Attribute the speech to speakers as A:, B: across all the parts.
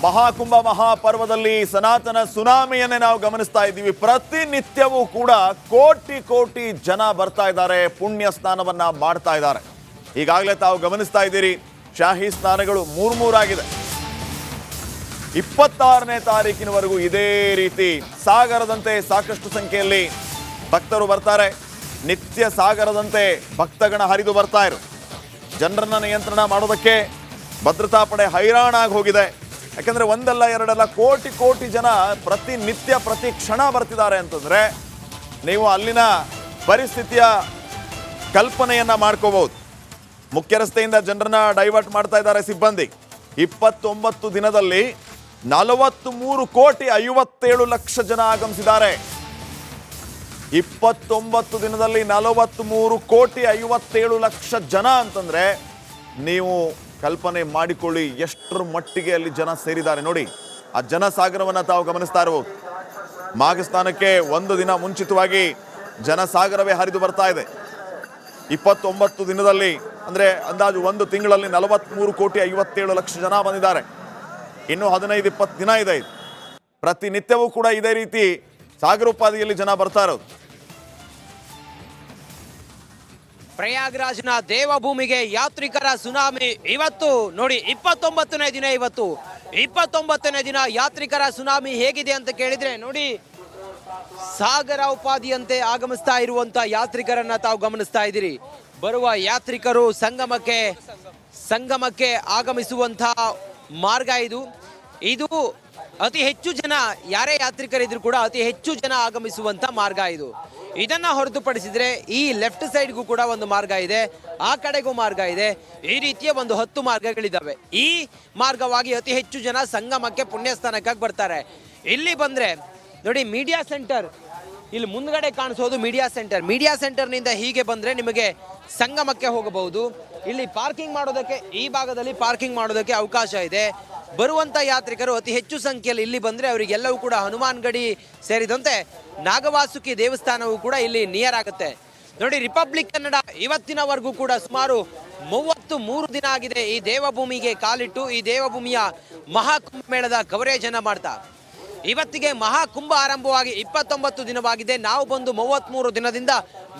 A: ಮಹಾಕುಂಭ ಮಹಾಪರ್ವದಲ್ಲಿ ಸನಾತನ ಸುನಾಮಿಯನ್ನೇ ನಾವು ಗಮನಿಸ್ತಾ ಇದ್ದೀವಿ. ಪ್ರತಿನಿತ್ಯವೂ ಕೂಡ ಕೋಟಿ ಕೋಟಿ ಜನ ಬರ್ತಾ ಇದ್ದಾರೆ, ಪುಣ್ಯ ಸ್ನಾನವನ್ನ ಮಾಡ್ತಾ ಇದ್ದಾರೆ. ಈಗಾಗಲೇ ತಾವು ಗಮನಿಸ್ತಾ ಇದ್ದೀರಿ, ಶಾಹಿ ಸ್ನಾನಗಳು ಮೂರಾಗಿದೆ. 26ನೇ ತಾರೀಕಿನವರೆಗೂ ಇದೇ ರೀತಿ ಸಾಗರದಂತೆ ಸಾಕಷ್ಟು ಸಂಖ್ಯೆಯಲ್ಲಿ ಭಕ್ತರು ಬರ್ತಾರೆ. ನಿತ್ಯ ಸಾಗರದಂತೆ ಭಕ್ತಗಣ ಹರಿದು ಬರ್ತಾ ಇರು. ಜನರನ್ನ ನಿಯಂತ್ರಣ ಮಾಡೋದಕ್ಕೆ ಭದ್ರತಾ ಪಡೆ ಹೈರಾಣಾಗಿ ಹೋಗಿದೆ. ಯಾಕಂದ್ರೆ ಒಂದಲ್ಲ ಎರಡಲ್ಲ ಕೋಟಿ ಕೋಟಿ ಜನ ಪ್ರತಿನಿತ್ಯ ಪ್ರತಿ ಕ್ಷಣ ಬರ್ತಿದ್ದಾರೆ ಅಂತಂದ್ರೆ ನೀವು ಅಲ್ಲಿನ ಪರಿಸ್ಥಿತಿಯ ಕಲ್ಪನೆಯನ್ನ ಮಾಡ್ಕೋಬಹುದು. ಮುಖ್ಯ ರಸ್ತೆಯಿಂದ ಜನರನ್ನ ಡೈವರ್ಟ್ ಮಾಡ್ತಾ ಇದ್ದಾರೆ ಸಿಬ್ಬಂದಿ. 29 ದಿನದಲ್ಲಿ 43,57,00,000 ಜನ ಆಗಮಿಸಿದ್ದಾರೆ. 29 ದಿನದಲ್ಲಿ 43,57,00,000 ಜನ ಅಂತಂದ್ರೆ ನೀವು ಕಲ್ಪನೆ ಮಾಡಿಕೊಳ್ಳಿ ಎಷ್ಟರ ಮಟ್ಟಿಗೆ ಅಲ್ಲಿ ಜನ ಸೇರಿದ್ದಾರೆ ನೋಡಿ. ಆ ಜನಸಾಗರವನ್ನು ತಾವು ಗಮನಿಸ್ತಾ ಇರಬಹುದು. ಮಾಘಸ್ನಾನಕ್ಕೆ ಒಂದು ದಿನ ಮುಂಚಿತವಾಗಿ ಜನಸಾಗರವೇ ಹರಿದು ಬರ್ತಾ ಇದೆ. 29 ದಿನದಲ್ಲಿ ಅಂದ್ರೆ ಅಂದಾಜು ಒಂದು ತಿಂಗಳಲ್ಲಿ 43,57,00,000 ಜನ ಬಂದಿದ್ದಾರೆ. ಇನ್ನು 15-20 ದಿನ ಇದೆ. ಪ್ರತಿನಿತ್ಯವೂ ಕೂಡ ಇದೇ ರೀತಿ ಸಾಗರೋಪಾದಿಯಲ್ಲಿ ಜನ ಬರ್ತಾ ಇರೋದು.
B: ಪ್ರಯಾಗ್ರಾಜ್ನ ದೇವಭೂಮಿಗೆ ಯಾತ್ರಿಕರ ಸುನಾಮಿ ಇವತ್ತು ನೋಡಿ 29ನೇ ದಿನ. ಇವತ್ತು 29ನೇ ದಿನ ಯಾತ್ರಿಕರ ಸುನಾಮಿ ಹೇಗಿದೆ ಅಂತ ಕೇಳಿದ್ರೆ ನೋಡಿ, ಸಾಗರ ಉಪಾದಿಯಂತೆ ಆಗಮಿಸ್ತಾ ಇರುವಂತ ಯಾತ್ರಿಕರನ್ನ ತಾವು ಗಮನಿಸ್ತಾ ಇದ್ದೀರಿ. ಬರುವ ಯಾತ್ರಿಕರು ಸಂಗಮಕ್ಕೆ ಆಗಮಿಸುವಂತಹ ಮಾರ್ಗ ಇದು ಅತಿ ಹೆಚ್ಚು ಜನ, ಯಾರೇ ಯಾತ್ರಿಕರಿದ್ರು ಕೂಡ ಅತಿ ಹೆಚ್ಚು ಜನ ಆಗಮಿಸುವಂತ ಮಾರ್ಗ ಇದು. ಇದನ್ನ ಹೊರತುಪಡಿಸಿದ್ರೆ ಈ ಲೆಫ್ಟ್ ಸೈಡ್ಗೂ ಕೂಡ ಒಂದು ಮಾರ್ಗ ಇದೆ, ಆ ಕಡೆಗೂ ಮಾರ್ಗ ಇದೆ. ಈ ರೀತಿಯ ಒಂದು 10 ಮಾರ್ಗಗಳಿದ್ದಾವೆ. ಈ ಮಾರ್ಗವಾಗಿ ಅತಿ ಹೆಚ್ಚು ಜನ ಸಂಗಮಕ್ಕೆ ಪುಣ್ಯಸ್ಥಾನಕ್ಕಾಗಿ ಬರ್ತಾರೆ. ಇಲ್ಲಿ ಬಂದ್ರೆ ನೋಡಿ, ಮೀಡಿಯಾ ಸೆಂಟರ್ ಇಲ್ಲಿ ಮುಂದ್ಗಡೆ ಕಾಣಿಸೋದು ಮೀಡಿಯಾ ಸೆಂಟರ್ನಿಂದ ಹೀಗೆ ಬಂದ್ರೆ ನಿಮಗೆ ಸಂಗಮಕ್ಕೆ ಹೋಗಬಹುದು. ಇಲ್ಲಿ ಪಾರ್ಕಿಂಗ್ ಮಾಡೋದಕ್ಕೆ, ಈ ಭಾಗದಲ್ಲಿ ಪಾರ್ಕಿಂಗ್ ಮಾಡೋದಕ್ಕೆ ಅವಕಾಶ ಇದೆ. ಬರುವಂತ ಯಾತ್ರಿಕರು ಅತಿ ಹೆಚ್ಚು ಸಂಖ್ಯೆಯಲ್ಲಿ ಇಲ್ಲಿ ಬಂದ್ರೆ ಅವರಿಗೆಲ್ಲವೂ ಕೂಡ ಹನುಮಾನ್ ಗಡಿ ಸೇರಿದಂತೆ ನಾಗವಾಸುಕಿ ದೇವಸ್ಥಾನವೂ ಕೂಡ ಇಲ್ಲಿ ನಿಯರ್ ಆಗುತ್ತೆ ನೋಡಿ. ರಿಪಬ್ಲಿಕ್ ಕನ್ನಡ ಇವತ್ತಿನವರೆಗೂ ಕೂಡ ಸುಮಾರು 33 ದಿನ ಆಗಿದೆ ಈ ದೇವಭೂಮಿಗೆ ಕಾಲಿಟ್ಟು, ಈ ದೇವಭೂಮಿಯ ಮಹಾಕುಂಭ ಮೇಳದ ಕವರೇಜ್ ಅನ್ನ ಮಾಡ್ತಾ. ಇವತ್ತಿಗೆ ಮಹಾಕುಂಭ ಆರಂಭವಾಗಿ 29 ದಿನವಾಗಿದೆ. ನಾವು ಬಂದು 33 ದಿನದಿಂದ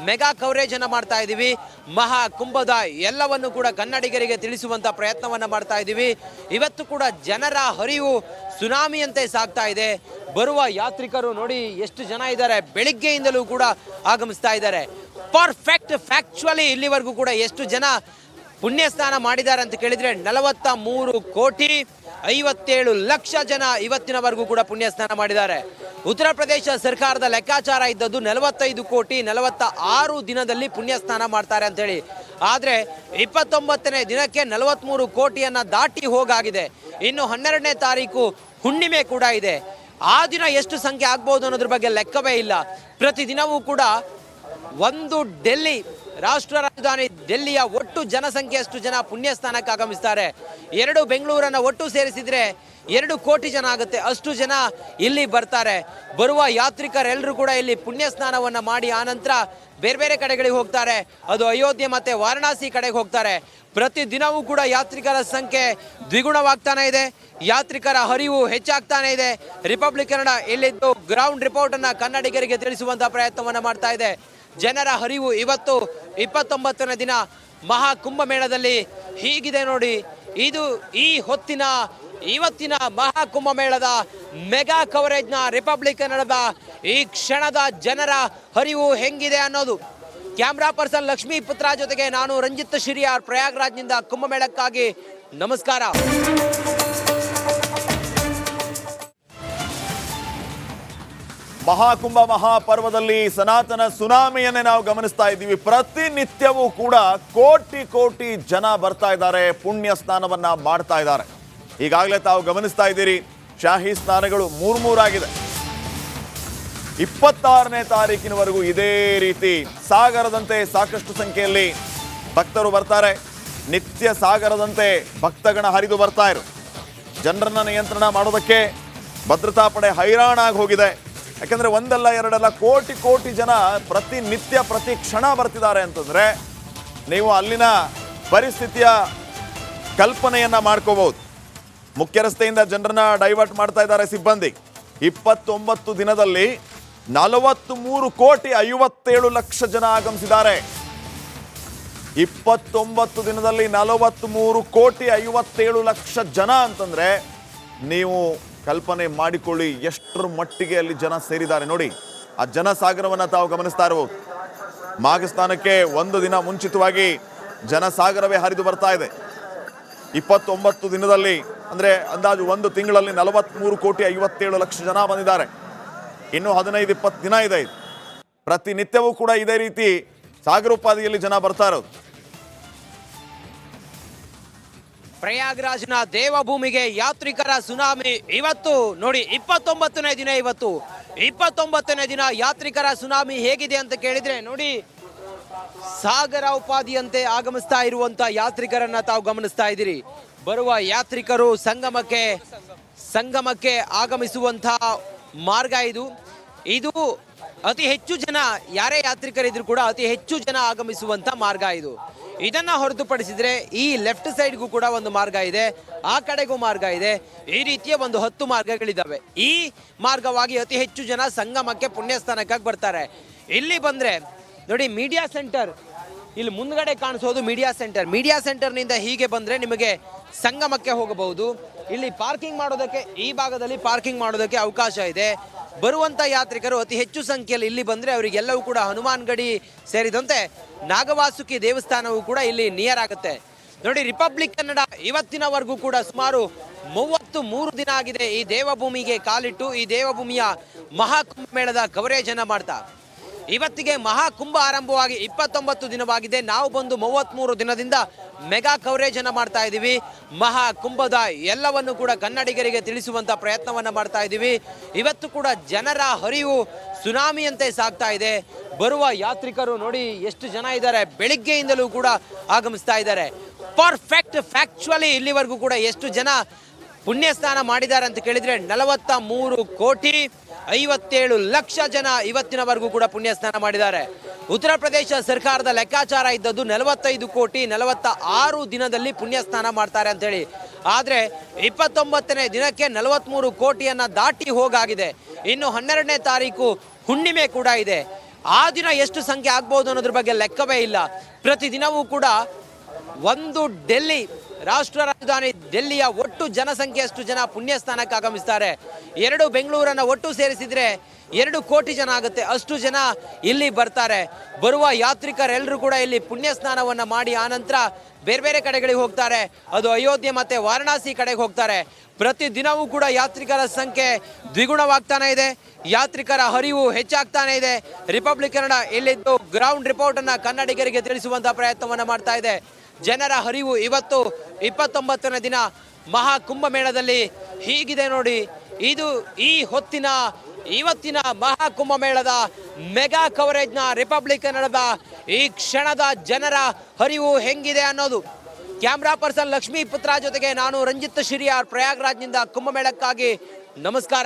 B: ಮೆಗಾ ಕವರೇಜ್ ಅನ್ನ ಮಾಡ್ತಾ ಇದ್ದೀವಿ. ಮಹಾಕುಂಭದ ಎಲ್ಲವನ್ನು ಕೂಡ ಕನ್ನಡಿಗರಿಗೆ ತಿಳಿಸುವಂತ ಪ್ರಯತ್ನವನ್ನ ಮಾಡ್ತಾ ಇದ್ದೀವಿ. ಇವತ್ತು ಕೂಡ ಜನರ ಹರಿವು ಸುನಾಮಿಯಂತೆ ಸಾಗ್ತಾ ಇದೆ. ಬರುವ ಯಾತ್ರಿಕರು ನೋಡಿ ಎಷ್ಟು ಜನ ಇದ್ದಾರೆ, ಬೆಳಿಗ್ಗೆಯಿಂದಲೂ ಕೂಡ ಆಗಮಿಸ್ತಾ ಇದ್ದಾರೆ. ಪರ್ಫೆಕ್ಟ್ ಫ್ಯಾಕ್ಚುಲಿ ಇಲ್ಲಿವರೆಗೂ ಕೂಡ ಎಷ್ಟು ಜನ ಪುಣ್ಯಸ್ನಾನ ಮಾಡಿದ್ದಾರೆ ಅಂತ ಕೇಳಿದ್ರೆ 43,57,00,000 ಜನ ಇವತ್ತಿನವರೆಗೂ ಕೂಡ ಪುಣ್ಯಸ್ನಾನ ಮಾಡಿದ್ದಾರೆ. ಉತ್ತರ ಪ್ರದೇಶ ಸರ್ಕಾರದ ಲೆಕ್ಕಾಚಾರ ಇದ್ದದ್ದು 45,46 ದಿನದಲ್ಲಿ ಪುಣ್ಯಸ್ನಾನ ಮಾಡ್ತಾರೆ ಅಂತ ಹೇಳಿ. ಆದ್ರೆ 29ನೇ ದಿನಕ್ಕೆ 43 ಕೋಟಿಯನ್ನ ದಾಟಿ ಹೋಗಾಗಿದೆ. ಇನ್ನು 12ನೇ ತಾರೀಕು ಹುಣ್ಣಿಮೆ ಕೂಡ ಇದೆ. ಆ ದಿನ ಎಷ್ಟು ಸಂಖ್ಯೆ ಆಗ್ಬಹುದು ಅನ್ನೋದ್ರ ಬಗ್ಗೆ ಲೆಕ್ಕವೇ ಇಲ್ಲ. ಪ್ರತಿದಿನವೂ ಕೂಡ ಒಂದು ಡೆಲ್ಲಿ, ರಾಷ್ಟ್ರ ರಾಜಧಾನಿ ಡೆಲ್ಲಿಯ ಒಟ್ಟು ಜನಸಂಖ್ಯೆಯಷ್ಟು ಜನ ಪುಣ್ಯಸ್ಥಾನಕ್ಕೆ ಆಗಮಿಸ್ತಾರೆ. 2 ಬೆಂಗಳೂರನ್ನ ಒಟ್ಟು ಸೇರಿಸಿದ್ರೆ 2 ಕೋಟಿ ಜನ ಆಗುತ್ತೆ. ಅಷ್ಟು ಜನ ಇಲ್ಲಿ ಬರ್ತಾರೆ. ಬರುವ ಯಾತ್ರಿಕರೆಲ್ಲರೂ ಕೂಡ ಇಲ್ಲಿ ಪುಣ್ಯ ಸ್ನಾನವನ್ನ ಮಾಡಿ ಆನಂತರ ಬೇರೆ ಬೇರೆ ಕಡೆಗಳಿಗೆ ಹೋಗ್ತಾರೆ. ಅದು ಅಯೋಧ್ಯೆ ಮತ್ತೆ ವಾರಣಾಸಿ ಕಡೆಗೆ ಹೋಗ್ತಾರೆ. ಪ್ರತಿದಿನವೂ ಕೂಡ ಯಾತ್ರಿಕರ ಸಂಖ್ಯೆ ದ್ವಿಗುಣವಾಗ್ತಾನೆ ಇದೆ, ಯಾತ್ರಿಕರ ಹರಿವು ಹೆಚ್ಚಾಗ್ತಾನೆ ಇದೆ. ರಿಪಬ್ಲಿಕ್ ಕನ್ನಡ ಇಲ್ಲಿದ್ದು ಗ್ರೌಂಡ್ ರಿಪೋರ್ಟ್ ಅನ್ನ ಕನ್ನಡಿಗರಿಗೆ ತಿಳಿಸುವಂತ ಪ್ರಯತ್ನವನ್ನ ಮಾಡ್ತಾ ಇದೆ. ಜನರ ಹರಿವು ಇವತ್ತು 29ನೇ ದಿನ ಮಹಾಕುಂಭ ಮೇಳದಲ್ಲಿ ಹೀಗಿದೆ ನೋಡಿ. ಇದು ಈ ಹೊತ್ತಿನ ಇವತ್ತಿನ ಮಹಾಕುಂಭ ಮೇಳದ ಮೆಗಾ ಕವರೇಜ್ನ ರಿಪಬ್ಲಿಕ್ ಕನ್ನಡದ ಈ ಕ್ಷಣದ ಜನರ ಹರಿವು ಹೆಂಗಿದೆ ಅನ್ನೋದು. ಕ್ಯಾಮ್ರಾ ಪರ್ಸನ್ ಲಕ್ಷ್ಮೀ ಪುತ್ರ ಜೊತೆಗೆ ನಾನು ರಂಜಿತ್ ಶಿರಿಯಾರ್, ಪ್ರಯಾಗ್ರಾಜ್ನಿಂದ ಕುಂಭಮೇಳಕ್ಕಾಗಿ ನಮಸ್ಕಾರ.
A: ಮಹಾಕುಂಭ ಮಹಾಪರ್ವದಲ್ಲಿ ಸನಾತನ ಸುನಾಮಿಯನ್ನೇ ನಾವು ಗಮನಿಸ್ತಾ ಇದ್ದೀವಿ. ಪ್ರತಿನಿತ್ಯವೂ ಕೂಡ ಕೋಟಿ ಕೋಟಿ ಜನ ಬರ್ತಾ ಇದ್ದಾರೆ, ಪುಣ್ಯ ಸ್ನಾನವನ್ನ ಮಾಡ್ತಾ ಇದ್ದಾರೆ. ಈಗಾಗಲೇ ತಾವು ಗಮನಿಸ್ತಾ ಇದ್ದೀರಿ, ಶಾಹಿ ಸ್ನಾನಗಳು ಮೂರಾಗಿದೆ. 26ನೇ ತಾರೀಕಿನವರೆಗೂ ಇದೇ ರೀತಿ ಸಾಗರದಂತೆ ಸಾಕಷ್ಟು ಸಂಖ್ಯೆಯಲ್ಲಿ ಭಕ್ತರು ಬರ್ತಾರೆ. ನಿತ್ಯ ಸಾಗರದಂತೆ ಭಕ್ತಗಣ ಹರಿದು ಬರ್ತಾ ಇರು. ಜನರನ್ನ ನಿಯಂತ್ರಣ ಮಾಡೋದಕ್ಕೆ ಭದ್ರತಾ ಪಡೆ ಹೈರಾಣಾಗಿ ಹೋಗಿದೆ. ಯಾಕಂದ್ರೆ ಒಂದಲ್ಲ ಎರಡಲ್ಲ ಕೋಟಿ ಕೋಟಿ ಜನ ಪ್ರತಿನಿತ್ಯ ಪ್ರತಿ ಕ್ಷಣ ಬರ್ತಿದ್ದಾರೆ ಅಂತಂದ್ರೆ ನೀವು ಅಲ್ಲಿನ ಪರಿಸ್ಥಿತಿಯ ಕಲ್ಪನೆಯನ್ನ ಮಾಡ್ಕೋಬಹುದು. ಮುಖ್ಯ ರಸ್ತೆಯಿಂದ ಜನರನ್ನ ಡೈವರ್ಟ್ ಮಾಡ್ತಾ ಇದ್ದಾರೆ ಸಿಬ್ಬಂದಿ. 29 ದಿನದಲ್ಲಿ 43,57,00,000 ಜನ ಆಗಮಿಸಿದ್ದಾರೆ. 29 ದಿನದಲ್ಲಿ 43,57,00,000 ಜನ ಅಂತಂದ್ರೆ ನೀವು ಕಲ್ಪನೆ ಮಾಡಿಕೊಳ್ಳಿ ಎಷ್ಟರ ಮಟ್ಟಿಗೆ ಅಲ್ಲಿ ಜನ ಸೇರಿದ್ದಾರೆ ನೋಡಿ. ಆ ಜನಸಾಗರವನ್ನ ತಾವು ಗಮನಿಸ್ತಾ ಇರಬಹುದು. ಮಾಘಸ್ನಾನಕ್ಕೆ ಒಂದು ದಿನ ಮುಂಚಿತವಾಗಿ ಜನಸಾಗರವೇ ಹರಿದು ಬರ್ತಾ ಇದೆ. 29 ದಿನದಲ್ಲಿ ಅಂದ್ರೆ ಅಂದಾಜು ಒಂದು ತಿಂಗಳಲ್ಲಿ 43,57,00,000 ಜನ ಬಂದಿದ್ದಾರೆ. ಇನ್ನು 15-20 ದಿನ ಇದೆ. ಪ್ರತಿನಿತ್ಯವೂ ಕೂಡ ಇದೇ ರೀತಿ ಸಾಗರೋಪಾದಿಯಲ್ಲಿ ಜನ ಬರ್ತಾ ಇರೋದು.
B: ಪ್ರಯಾಗ್ರಾಜ್ನ ದೇವಭೂಮಿಗೆ ಯಾತ್ರಿಕರ ಸುನಾಮಿ ಇವತ್ತು ನೋಡಿ 29ನೇ ದಿನ. ಇವತ್ತು 29ನೇ ದಿನ ಯಾತ್ರಿಕರ ಸುನಾಮಿ ಹೇಗಿದೆ ಅಂತ ಕೇಳಿದ್ರೆ ನೋಡಿ, ಸಾಗರ ಉಪಾದಿಯಂತೆ ಆಗಮಿಸ್ತಾ ಇರುವಂತ ಯಾತ್ರಿಕರನ್ನ ತಾವು ಗಮನಿಸ್ತಾ ಇದ್ದೀರಿ. ಬರುವ ಯಾತ್ರಿಕರು ಸಂಗಮಕ್ಕೆ ಆಗಮಿಸುವಂತ ಮಾರ್ಗ ಇದು ಅತಿ ಹೆಚ್ಚು ಜನ, ಯಾರೇ ಯಾತ್ರಿಕರಿದ್ರು ಕೂಡ ಅತಿ ಹೆಚ್ಚು ಜನ ಆಗಮಿಸುವಂತ ಮಾರ್ಗ ಇದು. ಇದನ್ನ ಹೊರತುಪಡಿಸಿದ್ರೆ ಈ ಲೆಫ್ಟ್ ಸೈಡ್ಗೂ ಕೂಡ ಒಂದು ಮಾರ್ಗ ಇದೆ, ಆ ಕಡೆಗೂ ಮಾರ್ಗ ಇದೆ. ಈ ರೀತಿಯ ಒಂದು 10 ಮಾರ್ಗಗಳಿದ್ದಾವೆ. ಈ ಮಾರ್ಗವಾಗಿ ಅತಿ ಹೆಚ್ಚು ಜನ ಸಂಗಮಕ್ಕೆ ಪುಣ್ಯಸ್ಥಾನಕ್ಕಾಗಿ ಬರ್ತಾರೆ. ಇಲ್ಲಿ ಬಂದ್ರೆ ನೋಡಿ, ಮೀಡಿಯಾ ಸೆಂಟರ್ ಇಲ್ಲಿ ಮುಂದ್ಗಡೆ ಕಾಣಿಸೋದು ಮೀಡಿಯಾ ಸೆಂಟರ್ನಿಂದ ಹೀಗೆ ಬಂದ್ರೆ ನಿಮಗೆ ಸಂಗಮಕ್ಕೆ ಹೋಗಬಹುದು. ಇಲ್ಲಿ ಪಾರ್ಕಿಂಗ್ ಮಾಡೋದಕ್ಕೆ, ಈ ಭಾಗದಲ್ಲಿ ಪಾರ್ಕಿಂಗ್ ಮಾಡೋದಕ್ಕೆ ಅವಕಾಶ ಇದೆ. ಬರುವಂತ ಯಾತ್ರಿಕರು ಅತಿ ಹೆಚ್ಚು ಸಂಖ್ಯೆಯಲ್ಲಿ ಇಲ್ಲಿ ಬಂದ್ರೆ ಅವರಿಗೆಲ್ಲವೂ ಕೂಡ ಹನುಮಾನ್ ಗಡಿ ಸೇರಿದಂತೆ ನಾಗವಾಸುಕಿ ದೇವಸ್ಥಾನವೂ ಕೂಡ ಇಲ್ಲಿ ನಿಯರ್ ಆಗುತ್ತೆ. ನೋಡಿ, ರಿಪಬ್ಲಿಕ್ ಕನ್ನಡ ಇವತ್ತಿನವರೆಗೂ ಕೂಡ ಸುಮಾರು 33 ದಿನ ಆಗಿದೆ ಈ ದೇವಭೂಮಿಗೆ ಕಾಲಿಟ್ಟು, ಈ ದೇವಭೂಮಿಯ ಮಹಾಕುಂಭ ಮೇಳದ ಕವರೇಜ್ ಅನ್ನ ಮಾಡ್ತಾ. ಇವತ್ತಿಗೆ ಮಹಾಕುಂಭ ಆರಂಭವಾಗಿ 29 ದಿನವಾಗಿದೆ. ನಾವು ಬಂದು 33 ದಿನದಿಂದ ಮೆಗಾ ಕವರೇಜ್ ಅನ್ನ ಮಾಡ್ತಾ ಇದ್ದೀವಿ. ಮಹಾಕುಂಭದ ಎಲ್ಲವನ್ನು ಕೂಡ ಕನ್ನಡಿಗರಿಗೆ ತಿಳಿಸುವಂತ ಪ್ರಯತ್ನವನ್ನ ಮಾಡ್ತಾ ಇದ್ದೀವಿ. ಇವತ್ತು ಕೂಡ ಜನರ ಹರಿವು ಸುನಾಮಿಯಂತೆ ಸಾಗ್ತಾ ಇದೆ. ಬರುವ ಯಾತ್ರಿಕರು ನೋಡಿ ಎಷ್ಟು ಜನ ಇದ್ದಾರೆ, ಬೆಳಿಗ್ಗೆಯಿಂದಲೂ ಕೂಡ ಆಗಮಿಸ್ತಾ ಇದ್ದಾರೆ. ಪರ್ಫೆಕ್ಟ್ ಫ್ಯಾಕ್ಚುಲಿ ಇಲ್ಲಿವರೆಗೂ ಕೂಡ ಎಷ್ಟು ಜನ ಪುಣ್ಯಸ್ನಾನ ಮಾಡಿದ್ದಾರೆ ಅಂತ ಕೇಳಿದ್ರೆ 43,57,00,000 ಜನ ಇವತ್ತಿನವರೆಗೂ ಕೂಡ ಪುಣ್ಯಸ್ನಾನ ಮಾಡಿದ್ದಾರೆ. ಉತ್ತರ ಪ್ರದೇಶ ಸರ್ಕಾರದ ಲೆಕ್ಕಾಚಾರ ಇದ್ದದ್ದು 45,46 ದಿನದಲ್ಲಿ ಪುಣ್ಯಸ್ನಾನ ಮಾಡ್ತಾರೆ ಅಂತ ಹೇಳಿ. ಆದ್ರೆ 29ನೇ ದಿನಕ್ಕೆ 43 ಕೋಟಿಯನ್ನ ದಾಟಿ ಹೋಗಾಗಿದೆ. ಇನ್ನು 12ನೇ ತಾರೀಕು ಹುಣ್ಣಿಮೆ ಕೂಡ ಇದೆ. ಆ ದಿನ ಎಷ್ಟು ಸಂಖ್ಯೆ ಆಗ್ಬಹುದು ಅನ್ನೋದ್ರ ಬಗ್ಗೆ ಲೆಕ್ಕವೇ ಇಲ್ಲ. ಪ್ರತಿದಿನವೂ ಕೂಡ ಒಂದು ಡೆಲ್ಲಿ, ರಾಷ್ಟ್ರ ರಾಜಧಾನಿ ಡೆಲ್ಲಿಯ ಒಟ್ಟು ಜನಸಂಖ್ಯೆಯಷ್ಟು ಜನ ಪುಣ್ಯಸ್ಥಾನಕ್ಕೆ ಆಗಮಿಸ್ತಾರೆ. 2 ಬೆಂಗಳೂರನ್ನ ಒಟ್ಟು ಸೇರಿಸಿದ್ರೆ 2 ಕೋಟಿ ಜನ ಆಗುತ್ತೆ. ಅಷ್ಟು ಜನ ಇಲ್ಲಿ ಬರ್ತಾರೆ. ಬರುವ ಯಾತ್ರಿಕರೆಲ್ಲರೂ ಕೂಡ ಇಲ್ಲಿ ಪುಣ್ಯ ಸ್ನಾನವನ್ನ ಮಾಡಿ ಆನಂತರ ಬೇರೆ ಬೇರೆ ಕಡೆಗಳಿಗೆ ಹೋಗ್ತಾರೆ. ಅದು ಅಯೋಧ್ಯೆ ಮತ್ತೆ ವಾರಣಾಸಿ ಕಡೆಗೆ ಹೋಗ್ತಾರೆ. ಪ್ರತಿದಿನವೂ ಕೂಡ ಯಾತ್ರಿಕರ ಸಂಖ್ಯೆ ದ್ವಿಗುಣವಾಗ್ತಾನೆ ಇದೆ, ಯಾತ್ರಿಕರ ಹರಿವು ಹೆಚ್ಚಾಗ್ತಾನೆ ಇದೆ. ರಿಪಬ್ಲಿಕ್ ಕನ್ನಡ ಇಲ್ಲಿದ್ದು ಗ್ರೌಂಡ್ ರಿಪೋರ್ಟ್ ಅನ್ನ ಕನ್ನಡಿಗರಿಗೆ ತಿಳಿಸುವಂತ ಪ್ರಯತ್ನವನ್ನ ಮಾಡ್ತಾ ಇದೆ. ಜನರ ಹರಿವು ಇವತ್ತು 29ನೇ ದಿನ ಮಹಾಕುಂಭ ಮೇಳದಲ್ಲಿ ಹೀಗಿದೆ ನೋಡಿ. ಇದು ಈ ಹೊತ್ತಿನ ಇವತ್ತಿನ ಮಹಾಕುಂಭ ಮೇಳದ ಮೆಗಾ ಕವರೇಜ್ನ ರಿಪಬ್ಲಿಕ್ ಕನ್ನಡದ ಈ ಕ್ಷಣದ ಜನರ ಹರಿವು ಹೆಂಗಿದೆ ಅನ್ನೋದು. ಕ್ಯಾಮ್ರಾ ಪರ್ಸನ್ ಲಕ್ಷ್ಮೀ ಪುತ್ರ ಜೊತೆಗೆ ನಾನು ರಂಜಿತ್ ಶಿರಿಯಾರ್, ಪ್ರಯಾಗ್ರಾಜ್ನಿಂದ ಕುಂಭಮೇಳಕ್ಕಾಗಿ. ನಮಸ್ಕಾರ.